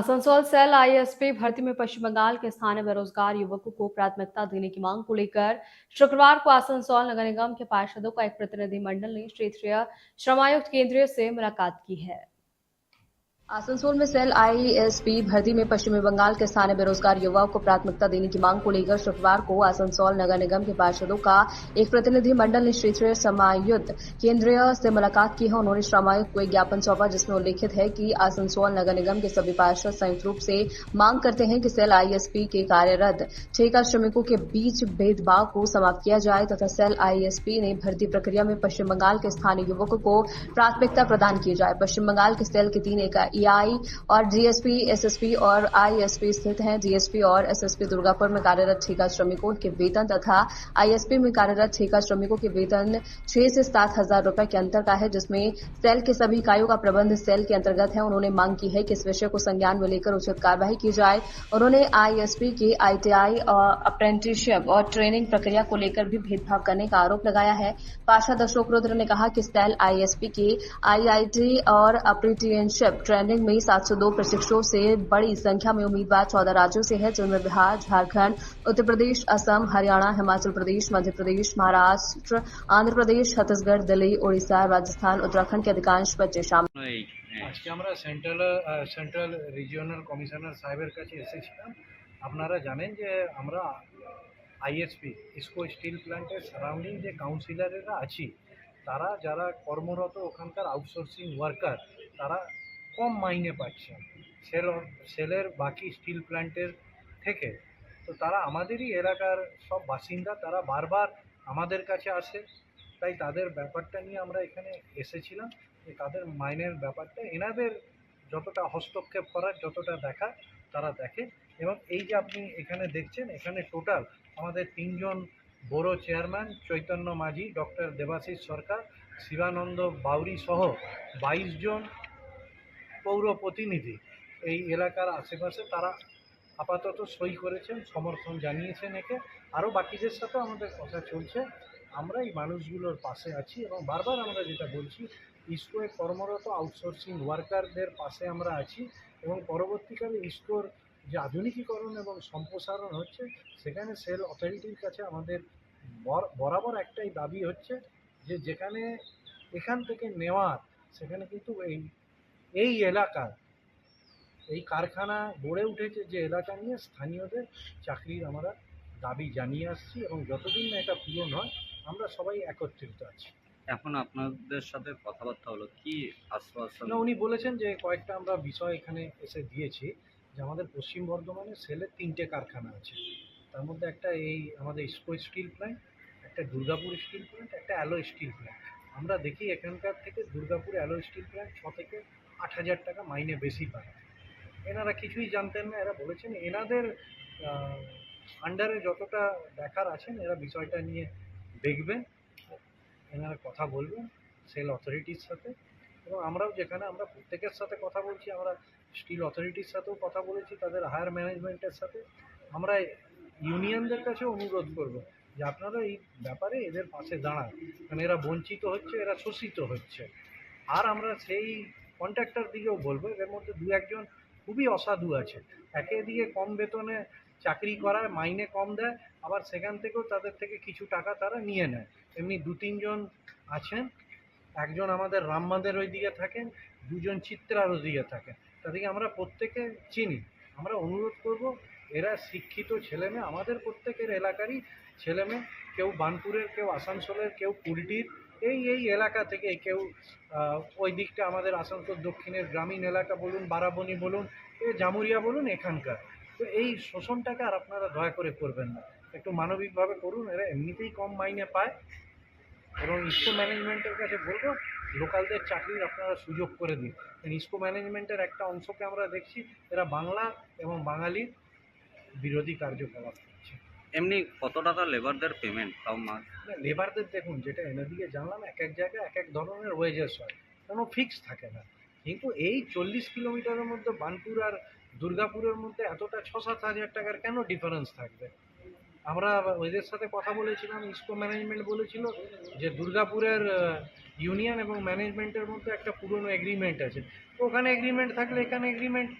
Asansol cell ISP भर्ती में पश्चिम बंगाल के स्थानीय बेरोजगार युवकों को प्राथमिकता देने की मांग को लेकर शुक्रवार को आसनसोल नगर निगम के पार्षदों का एक प्रतिनिधिमंडल ने क्षेत्रीय श्रमायुक्त केंद्र से मुलाकात की है। आसनसोल में सेल आईएसपी भर्ती में पश्चिमी बंगाल के स्थानीय बेरोजगार युवाओं को प्राथमिकता देने की मांग को लेकर शुक्रवार को आसनसोल नगर निगम के पार्षदों का एक प्रतिनिधि मंडल ने क्षेत्रीय श्रमायुक्त केंद्रीय से मुलाकात की है। उन्होंने श्रमायुक्त को एक ज्ञापन सौंपा जिसमें उल्लेखित है कि आसनसोल नगर निगम के सभी पार्षद संयुक्त रूप से मांग करते हैं कि सेल आईएसपी के कार्यरत ठेका श्रमिकों के बीच भेदभाव को समाप्त किया जाए तथा सेल आईएसपी ने भर्ती प्रक्रिया में पश्चिम बंगाल के स्थानीय युवकों को प्राथमिकता प्रदान की जाए। पश्चिम बंगाल के सेल के 3 ईआई और डीएसपी, एसएसपी और आईएसपी स्थित हैं। डीएसपी और एसएसपी दुर्गापुर में कार्यरत ठेका श्रमिकों के वेतन तथा आईएसपी में कार्यरत ठेका श्रमिकों के वेतन 6 से 7 हजार रुपए के अंतर का है, जिसमें सेल के सभी इकाइयों का प्रबंध सेल के अंतर्गत है। उन्होंने मांग की है कि इस विषय को संज्ञान में लेकर उचित कार्यवाही की जाए। उन्होंने आईएसपी के आईटीआई और अप्रेंटिसशिप और ट्रेनिंग प्रक्रिया को लेकर भी भेदभाव करने का आरोप लगाया है। पार्षद अशोक रुद्र ने कहा कि सेल आईएसपी के आईआईटी और अप्रेंटिसशिप ट्रेनिंग में 702 प्रशिक्षुओं से बड़ी संख्या में उम्मीदवार 14 राज्यों से हैं, जिनमें बिहार, झारखंड, उत्तर प्रदेश, असम, हरियाणा, हिमाचल प्रदेश, मध्य प्रदेश, महाराष्ट्र, आंध्र प्रदेश, छत्तीसगढ़, दिल्ली, उड़ीसा, राजस्थान, उत्तराखंड के अधिकांश बच्चे शामिल। আজকে আমরা সেন্ট্রাল রিজিওনাল কমিশনার সাহেবের কাছে এসেছিলাম। আপনারা জানেন যে আমরা আইএসপি ইসকো স্টিল প্ল্যান্টের সারাউন্ডিং যে কাউন্সিলরেরা আছি, তারা যারা কর্মরত ওখানকার আউটসোর্সিং ওয়ার্কার, তারা কম মাইনে পাচ্ছেন সেলের বাকি স্টিল প্ল্যান্টের থেকে। তো তারা আমাদেরই এলাকার সব বাসিন্দা, তারা বারবার আমাদের কাছে আসে। তাই তাদের ব্যাপারটা নিয়ে আমরা এখানে এসেছিলাম যে তাদের মাইনের ব্যাপারটা এনাদের যতটা হস্তক্ষেপ করার, যতটা দেখা তারা দেখে। এবং এই যে আপনি এখানে দেখছেন, এখানে টোটাল আমাদের 3 জন বড় চেয়ারম্যান, চৈতন্য মাঝি, ডক্টর দেবাশিস সরকার, শিবানন্দ বাউরি সহ 22 জন পৌর প্রতিনিধি এই এলাকার আশেপাশে তারা আপাতত সই করেছেন, সমর্থন জানিয়েছেন একে। আরও বাকিদের সাথে আমাদের কথা চলছে। আমরা এই মানুষগুলোর পাশে আছি এবং বারবার আমরা যেটা বলছি, ইসকোয় কর্মরত আউটসোর্সিং ওয়ার্কারদের পাশে আমরা আছি এবং পরবর্তীকালে ইসকোর যে আধুনিকীকরণ এবং সম্প্রসারণ হচ্ছে, সেখানে সেল অথরিটির কাছে আমাদের বরাবর একটাই দাবি হচ্ছে যে যেখানে এখান থেকে নেওয়ার, সেখানে কিন্তু এই এলাকার এই কারখানা গড়ে উঠেছে যে এলাকা নিয়ে, স্থানীয়দের চাকরির আমরা দাবি জানিয়ে আসছি এবং যতদিন না এটা পূরণ হয় আমরা সবাই একত্রিত আছি। এখন আপনাদের সাথে কথাবার্তা হলো, কি আশ্বাসন? উনি বলেছেন যে কয়েকটা আমরা বিষয় এখানে এসে দিয়েছি, যে আমাদের পশ্চিম বর্ধমানে সেলের 3টে কারখানা আছে। তার মধ্যে একটা এই আমাদের ইসকো স্টিল প্ল্যান্ট, একটা দুর্গাপুর স্টিল প্ল্যান্ট, একটা অ্যালো স্টিল প্ল্যান্ট। আমরা দেখি এখানকার থেকে দুর্গাপুর অ্যালো স্টিল প্ল্যান্ট 6 থেকে 8,000 টাকা মাইনে বেশি পায়। এনারা কিছুই জানতেন না। এরা বলেছেন এনাদের আন্ডারে যতটা দেখার আছেন, এরা বিষয়টা নিয়ে দেখবেন, এনারা কথা বলবেন সেল অথরিটির সাথে। এবং আমরাও যেখানে আমরা প্রত্যেকের সাথে কথা বলছি, আমরা স্টিল অথরিটির সাথেও কথা বলেছি, তাদের হায়ার ম্যানেজমেন্টের সাথে। আমরা ইউনিয়নদের কাছে অনুরোধ করব যে আপনারা এই ব্যাপারে এদের পাশে দাঁড়ান, কারণ এরা বঞ্চিত হচ্ছে, এরা শোষিত হচ্ছে। আর আমরা সেই কন্ট্রাক্টর দিকেও বলবো, এর মধ্যে 2-1 জন খুবই অসাধু আছে। একে দিয়ে কম বেতনে চাকরি করায়, মাইনে কম দেয়, আবার সেখান থেকেও তাদের থেকে কিছু টাকা তারা নিয়ে নেয়। এমনি 2-3 জন আছেন। একজন আমাদের রামমাদের ওই দিকে থাকেন, 2 জন চিত্রার ওই দিকে থাকেন। তাদেরকে আমরা প্রত্যেকে চিনি। আমরা অনুরোধ করব, এরা শিক্ষিত ছেলেমেয়ে, আমাদের প্রত্যেকের এলাকারই ছেলেমেয়ে, কেউ বার্নপুরের, কেউ আসানসোলের, কেউ কুলটির, এই এলাকা থেকে, কেউ ওই দিকটা আমাদের আসানসোল দক্ষিণের গ্রামীণ এলাকা বলুন, বারাবণী বলুন, জামুরিয়া বলুন, এখানকার। তো এই শোষণটাকে আর আপনারা দয়া করে করবেন না, একটু মানবিকভাবে করুন। এরা এমনিতেই কম মাইনে পায় এবং ইসকো ম্যানেজমেন্টের কাছে বলবো লোকালদের চাকরির আপনারা সুযোগ করে দিন। ইসকো ম্যানেজমেন্টের একটা অংশকে আমরা দেখছি এরা বাংলা এবং বাঙালির বিরোধী কার্যকলাপ করছে। এমনি কত টাকা লেবারদের পেমেন্ট তাও মাস? লেবারদের দেখুন, যেটা এদিকে জানলাম, এক এক জায়গায় এক এক ধরনের ওয়েজেস হয়, কোনো ফিক্স থাকে না। কিন্তু এই 40 কিলোমিটারের মধ্যে বার্নপুর আর দুর্গাপুরের মধ্যে এতটা 6-7 হাজার টাকার কেন ডিফারেন্স থাকবে? আমরা ওদের সাথে কথা বলেছিলাম, ইসকো ম্যানেজমেন্ট বলেছিল যে দুর্গাপুরের ইউনিয়ন এবং ম্যানেজমেন্টের মধ্যে একটা পুরনো এগ্রিমেন্ট আছে, তো ওখানে এগ্রিমেন্ট থাকলে এখানে এগ্রিমেন্ট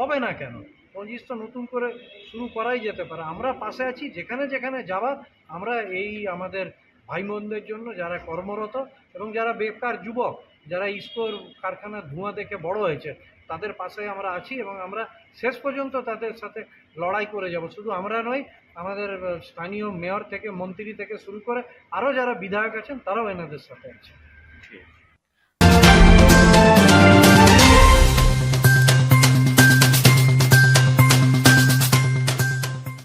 হবে না কেন? পঁচিশ তো নতুন করে শুরু করাই যেতে পারে। আমরা পাশে আছি, যেখানে যেখানে যাওয়ার আমরা এই আমাদের ভাই বোনদের জন্য যারা কর্মরত এবং যারা বেকার যুবক, যারা ইস্কোর কারখানার ধোঁয়া দেখে বড় হয়েছে, তাদের পাশে আমরা আছি এবং আমরা শেষ পর্যন্ত তাদের সাথে লড়াই করে যাব। শুধু আমরা নই, আমাদের স্থানীয় মেয়র থেকে মন্ত্রী থেকে শুরু করে আরও যারা বিধায়ক আছেন তারাও এনাদের সাথে আছে।